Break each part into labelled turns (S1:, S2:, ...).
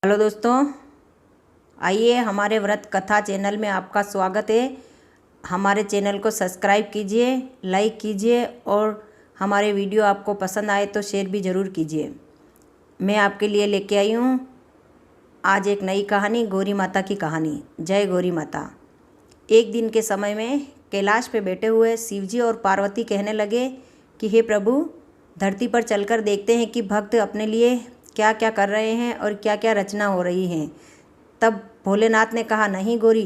S1: Hello दोस्तों, आइए हमारे व्रत कथा चैनल में आपका स्वागत है। हमारे चैनल को सब्सक्राइब कीजिए, लाइक कीजिए और हमारे वीडियो आपको पसंद आए तो शेयर भी ज़रूर कीजिए। मैं आपके लिए लेके आई हूँ आज एक नई कहानी, गौरी माता की कहानी। जय गौरी माता। एक दिन के समय में कैलाश पे बैठे हुए शिवजी और पार्वती कहने लगे कि हे प्रभु, धरती पर चलकर देखते हैं कि भक्त अपने लिए क्या क्या कर रहे हैं और क्या क्या रचना हो रही है। तब भोलेनाथ ने कहा, नहीं गौरी,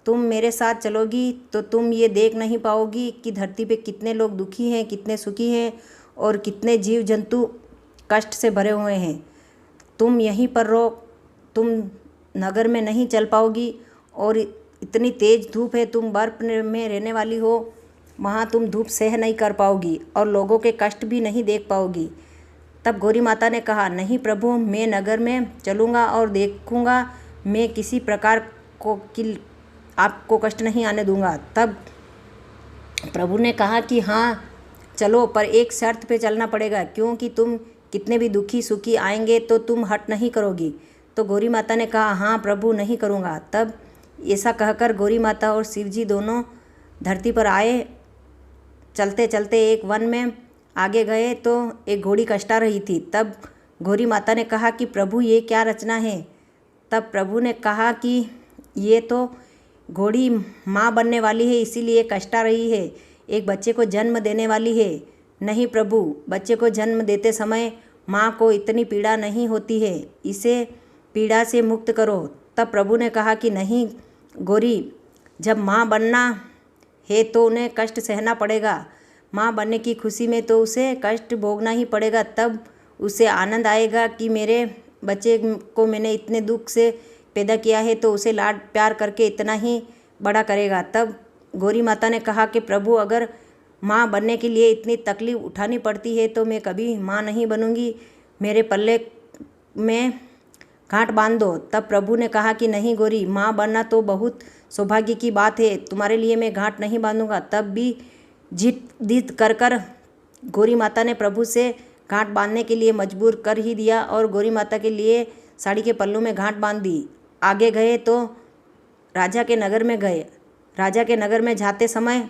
S1: तुम मेरे साथ चलोगी तो तुम ये देख नहीं पाओगी कि धरती पे कितने लोग दुखी हैं, कितने सुखी हैं और कितने जीव जंतु कष्ट से भरे हुए हैं। तुम यहीं पर रहो, तुम नगर में नहीं चल पाओगी और इतनी तेज़ धूप है, तुम बर्फ़ में रहने वाली हो, वहाँ तुम धूप सह नहीं कर पाओगी और लोगों के कष्ट भी नहीं देख पाओगी। तब गौरी माता ने कहा, नहीं प्रभु, मैं नगर में चलूँगा और देखूँगा, मैं किसी प्रकार को कि आपको कष्ट नहीं आने दूँगा। तब प्रभु ने कहा कि हाँ चलो, पर एक शर्त पे चलना पड़ेगा, क्योंकि तुम कितने भी दुखी सुखी आएंगे तो तुम हट नहीं करोगी। तो गौरी माता ने कहा, हाँ प्रभु, नहीं करूँगा। तब ऐसा कहकर गौरी माता और शिवजी दोनों धरती पर आए। चलते चलते एक वन में आगे गए तो एक घोड़ी कष्टा रही थी। तब गौरी माता ने कहा कि प्रभु, ये क्या रचना है। तब प्रभु ने कहा कि ये तो घोड़ी माँ बनने वाली है, इसीलिए कष्टा रही है, एक बच्चे को जन्म देने वाली है। नहीं प्रभु, बच्चे को जन्म देते समय माँ को इतनी पीड़ा नहीं होती है, इसे पीड़ा से मुक्त करो। तब प्रभु ने कहा कि नहीं गौरी, जब माँ बनना है तो उन्हें कष्ट सहना पड़ेगा। माँ बनने की खुशी में तो उसे कष्ट भोगना ही पड़ेगा, तब उसे आनंद आएगा कि मेरे बच्चे को मैंने इतने दुख से पैदा किया है, तो उसे लाड प्यार करके इतना ही बड़ा करेगा। तब गौरी माता ने कहा कि प्रभु, अगर माँ बनने के लिए इतनी तकलीफ़ उठानी पड़ती है तो मैं कभी माँ नहीं बनूंगी, मेरे पल्ले में गांठ बांध दो। तब प्रभु ने कहा कि नहीं गौरी, माँ बनना तो बहुत सौभाग्य की बात है, तुम्हारे लिए मैं गांठ नहीं बांधूंगा। तब भी जिद कर कर गौरी माता ने प्रभु से गांठ बांधने के लिए मजबूर कर ही दिया और गौरी माता के लिए साड़ी के पल्लू में गांठ बांध दी। आगे गए तो राजा के नगर में गए। राजा के नगर में जाते समय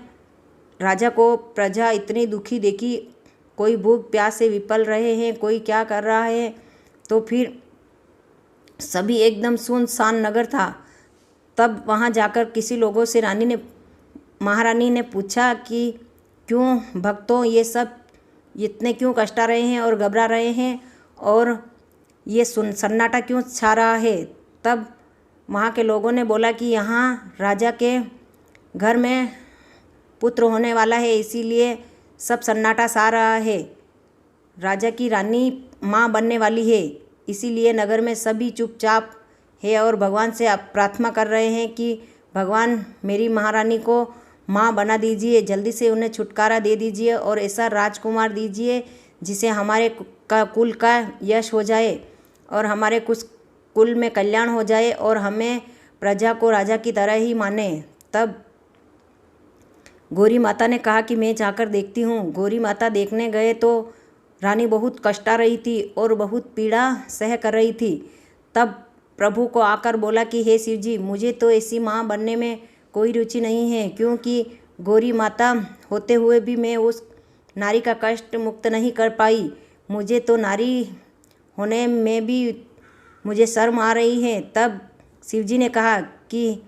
S1: राजा को प्रजा इतनी दुखी देखी, कोई भूख प्यास से विपल रहे हैं, कोई क्या कर रहा है, तो फिर सभी एकदम सुनसान नगर था। तब वहाँ जाकर किसी लोगों से महारानी ने पूछा कि क्यों भक्तों, ये सब इतने क्यों कष्टा रहे हैं और घबरा रहे हैं और ये सन्नाटा क्यों छा रहा है। तब वहाँ के लोगों ने बोला कि यहाँ राजा के घर में पुत्र होने वाला है, इसीलिए सब सन्नाटा छा रहा है। राजा की रानी माँ बनने वाली है, इसीलिए नगर में सभी चुपचाप है और भगवान से प्रार्थना कर रहे हैं कि भगवान मेरी महारानी को माँ बना दीजिए, जल्दी से उन्हें छुटकारा दे दीजिए और ऐसा राजकुमार दीजिए जिसे हमारे कुल का यश हो जाए और हमारे कुछ कुल में कल्याण हो जाए और हमें प्रजा को राजा की तरह ही माने। तब गौरी माता ने कहा कि मैं जाकर देखती हूँ। गौरी माता देखने गए तो रानी बहुत कष्टा रही थी और बहुत पीड़ा सह कर रही थी। तब प्रभु को आकर बोला कि हे शिवजी, मुझे तो ऐसी माँ बनने में कोई रुचि नहीं है, क्योंकि गौरी माता होते हुए भी मैं उस नारी का कष्ट मुक्त नहीं कर पाई। मुझे तो नारी होने में भी मुझे शर्म आ रही है। तब शिवजी ने कहा कि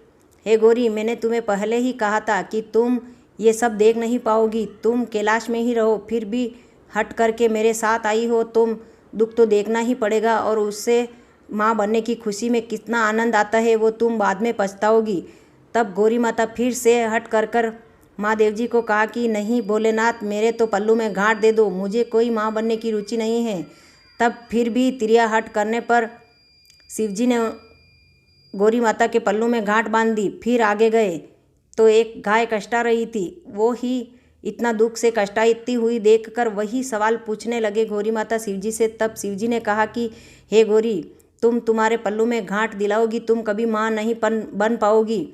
S1: हे गौरी, मैंने तुम्हें पहले ही कहा था कि तुम ये सब देख नहीं पाओगी, तुम कैलाश में ही रहो, फिर भी हट करके मेरे साथ आई हो, तुम दुख तो देखना ही पड़ेगा और उससे माँ बनने की खुशी में कितना आनंद आता है वो तुम बाद में पछताओगी। तब गौरी माता फिर से हट कर महादेव जी को कहा कि नहीं भोलेनाथ, मेरे तो पल्लू में गांठ दे दो, मुझे कोई माँ बनने की रुचि नहीं है। तब फिर भी तिरिया हट करने पर शिवजी ने गौरी माता के पल्लू में गांठ बांध दी। फिर आगे गए तो एक गाय कष्टा रही थी, वो ही इतना दुख से कष्टाती हुई देखकर वही सवाल पूछने लगे गौरी माता शिवजी से। तब शिवजी ने कहा कि हे गौरी, तुम्हारे पल्लू में गांठ दिलाओगी, तुम कभी माँ नहीं बन पाओगी,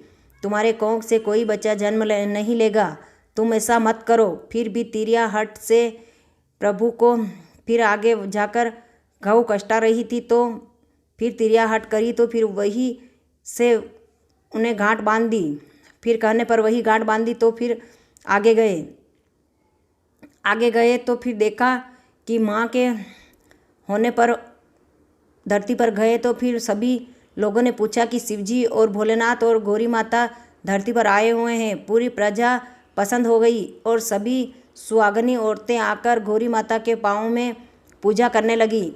S1: तुम्हारे कोख से कोई बच्चा जन्म नहीं लेगा, तुम ऐसा मत करो। फिर भी तिरिया हट से प्रभु को फिर आगे जाकर गऊ कष्टा रही थी तो फिर तिरिया हट करी तो फिर वही से उन्हें गांठ बांध दी। फिर कहने पर वही गांठ बांधी तो फिर आगे गए तो फिर देखा कि माँ के होने पर धरती पर गए तो फिर सभी लोगों ने पूछा कि शिवजी और भोलेनाथ और गौरी माता धरती पर आए हुए हैं। पूरी प्रजा पसंद हो गई और सभी सुहागनी औरतें आकर गौरी माता के पाँव में पूजा करने लगी।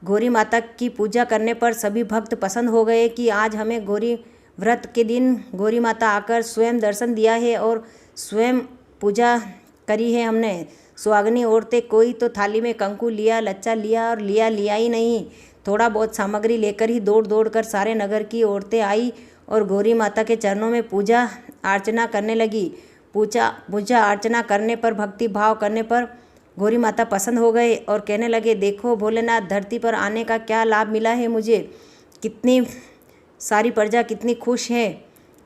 S1: गौरी माता की पूजा करने पर सभी भक्त पसंद हो गए कि आज हमें गौरी व्रत के दिन गौरी माता आकर स्वयं दर्शन दिया है और स्वयं पूजा करी है हमने। सुहागनी औरतें कोई तो थाली में कंकु लिया, लच्चा लिया और लिया ही नहीं, थोड़ा बहुत सामग्री लेकर ही दौड़ दौड़ कर सारे नगर की औरतें आई और गौरी माता के चरणों में पूजा अर्चना करने लगी। पूजा अर्चना करने पर, भक्ति भाव करने पर गौरी माता पसंद हो गए और कहने लगे, देखो भोलेनाथ, धरती पर आने का क्या लाभ मिला है मुझे। कितनी सारी प्रजा कितनी खुश है।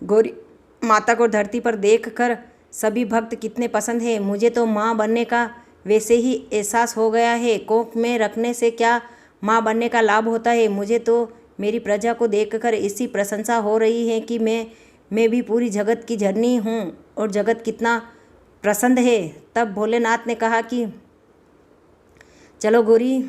S1: गौरी माता को धरती पर देखकर सभी भक्त कितने पसंद है। मुझे तो माँ बनने का वैसे ही एहसास हो गया है। कोख में रखने से क्या माँ बनने का लाभ होता है। मुझे तो मेरी प्रजा को देखकर इसी प्रशंसा हो रही है कि मैं भी पूरी जगत की जननी हूँ और जगत कितना प्रसन्न है। तब भोलेनाथ ने कहा कि चलो गौरी,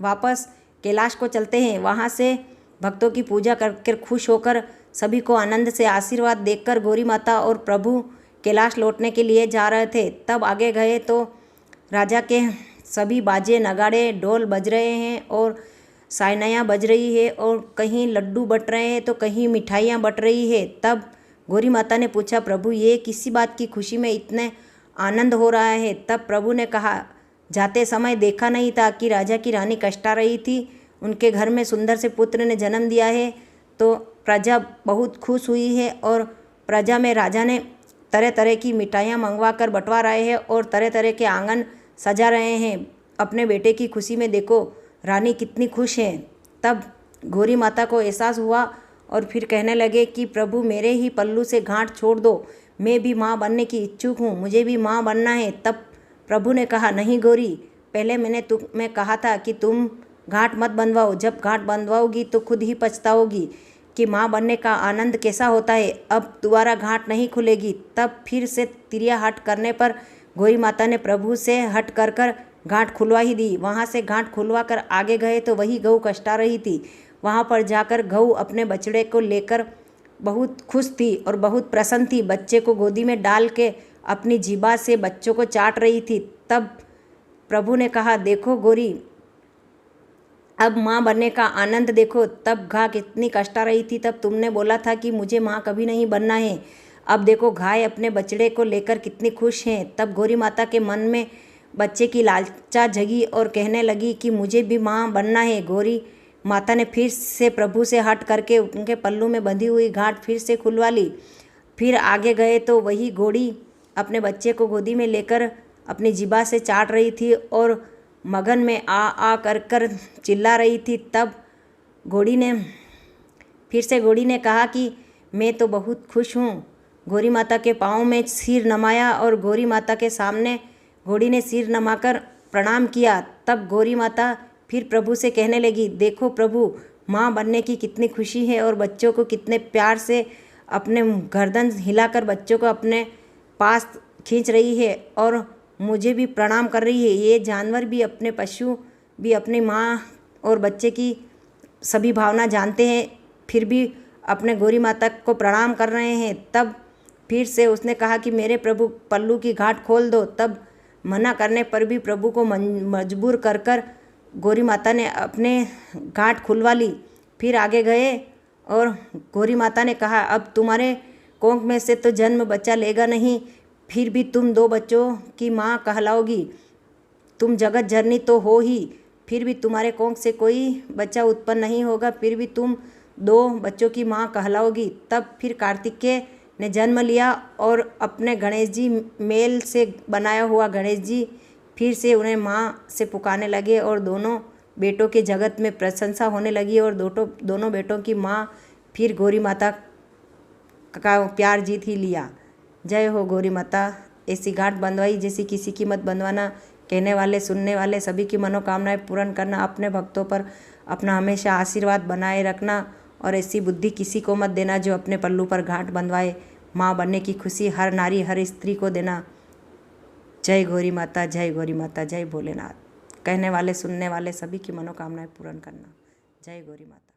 S1: वापस कैलाश को चलते हैं। वहाँ से भक्तों की पूजा करके खुश होकर सभी को आनंद से आशीर्वाद देकर गौरी माता और प्रभु कैलाश लौटने के लिए जा रहे थे। तब आगे गए तो राजा के सभी बाजे, नगाड़े, ढोल बज रहे हैं और सायनायाँ बज रही है और कहीं लड्डू बट रहे हैं तो कहीं मिठाइयाँ बट रही है। तब गौरी माता ने पूछा, प्रभु ये किसी बात की खुशी में इतने आनंद हो रहा है। तब प्रभु ने कहा, जाते समय देखा नहीं था कि राजा की रानी कष्टा रही थी। उनके घर में सुंदर से पुत्र ने जन्म दिया है तो प्रजा बहुत खुश हुई है और प्रजा में राजा ने तरह तरह की मिठाइयाँ मंगवा कर बंटवा रहे हैं और तरह तरह के आंगन सजा रहे हैं। अपने बेटे की खुशी में देखो रानी कितनी खुश है। तब गौरी माता को एहसास हुआ और फिर कहने लगे कि प्रभु, मेरे ही पल्लू से गांठ छोड़ दो, मैं भी माँ बनने की इच्छुक हूँ, मुझे भी माँ बनना है। तब प्रभु ने कहा, नहीं गौरी, पहले मैंने तुम्हें कहा था कि तुम गांठ मत बंधवाओ। जब गांठ बंधवाओगी तो खुद ही पछताओगी कि माँ बनने का आनंद कैसा होता है। अब दोबारा गांठ नहीं खुलेगी। तब फिर से तिरिया हट करने पर गौरी माता ने प्रभु से हट कर गांठ खुलवा ही दी। वहाँ से गांठ खुलवा कर आगे गए तो वही गऊ कष्टा रही थी। वहाँ पर जाकर गऊ अपने बछड़े को लेकर बहुत खुश थी और बहुत प्रसन्न थी। बच्चे को गोदी में डाल के अपनी जीभा से बच्चों को चाट रही थी। तब प्रभु ने कहा, देखो गौरी, अब माँ बनने का आनंद देखो। तब गाय कितनी कष्टा रही थी। तब तुमने बोला था कि मुझे माँ कभी नहीं बनना है। अब देखो गाय अपने बछड़े को लेकर कितनी खुश हैं। तब गौरी माता के मन में बच्चे की लालसा जगी और कहने लगी कि मुझे भी माँ बनना है। गौरी माता ने फिर से प्रभु से हट करके उनके पल्लू में बंधी हुई गांठ फिर से खुलवा ली। फिर आगे गए तो वही घोड़ी अपने बच्चे को गोदी में लेकर अपनी जीभा से चाट रही थी और मगन में आ कर चिल्ला रही थी। तब घोड़ी ने कहा कि मैं तो बहुत खुश हूँ। गौरी माता के पाँव में सिर नमाया और गौरी माता के सामने घोड़ी ने सिर नमाकर प्रणाम किया। तब गौरी माता फिर प्रभु से कहने लगी, देखो प्रभु, माँ बनने की कितनी खुशी है और बच्चों को कितने प्यार से अपने गर्दन हिलाकर बच्चों को अपने पास खींच रही है और मुझे भी प्रणाम कर रही है। ये जानवर भी, अपने पशु भी अपनी माँ और बच्चे की सभी भावना जानते हैं, फिर भी अपने गौरी माता को प्रणाम कर रहे हैं। तब फिर से उसने कहा कि मेरे प्रभु, पल्लू की गांठ खोल दो। तब मना करने पर भी प्रभु को मजबूर कर गौरी माता ने अपने गांठ खुलवा ली। फिर आगे गए और गौरी माता ने कहा, अब तुम्हारे कोख में से तो जन्म बच्चा लेगा नहीं, फिर भी तुम 2 बच्चों की माँ कहलाओगी। तुम जगत जननी तो हो ही, फिर भी तुम्हारे कोख से कोई बच्चा उत्पन्न नहीं होगा, फिर भी तुम 2 बच्चों की माँ कहलाओगी। तब फिर कार्तिकेय ने जन्म लिया और अपने गणेश जी, मेल से बनाया हुआ गणेश जी फिर से उन्हें माँ से पुकारने लगे और दोनों बेटों के जगत में प्रशंसा होने लगी और दोनों बेटों की माँ फिर गौरी माता का प्यार जीत ही लिया। जय हो गौरी माता। ऐसी गांठ बंधवाई जैसी किसी की मत बंधवाना। कहने वाले, सुनने वाले सभी की मनोकामनाएं पूर्ण करना। अपने भक्तों पर अपना हमेशा आशीर्वाद बनाए रखना और ऐसी बुद्धि किसी को मत देना जो अपने पल्लू पर गांठ बंधवाए। माँ बनने की खुशी हर नारी हर स्त्री को देना। जय गौरी माता, जय गौरी माता, जय भोलेनाथ। कहने वाले सुनने वाले सभी की मनोकामनाएं पूर्ण करना। जय गौरी माता।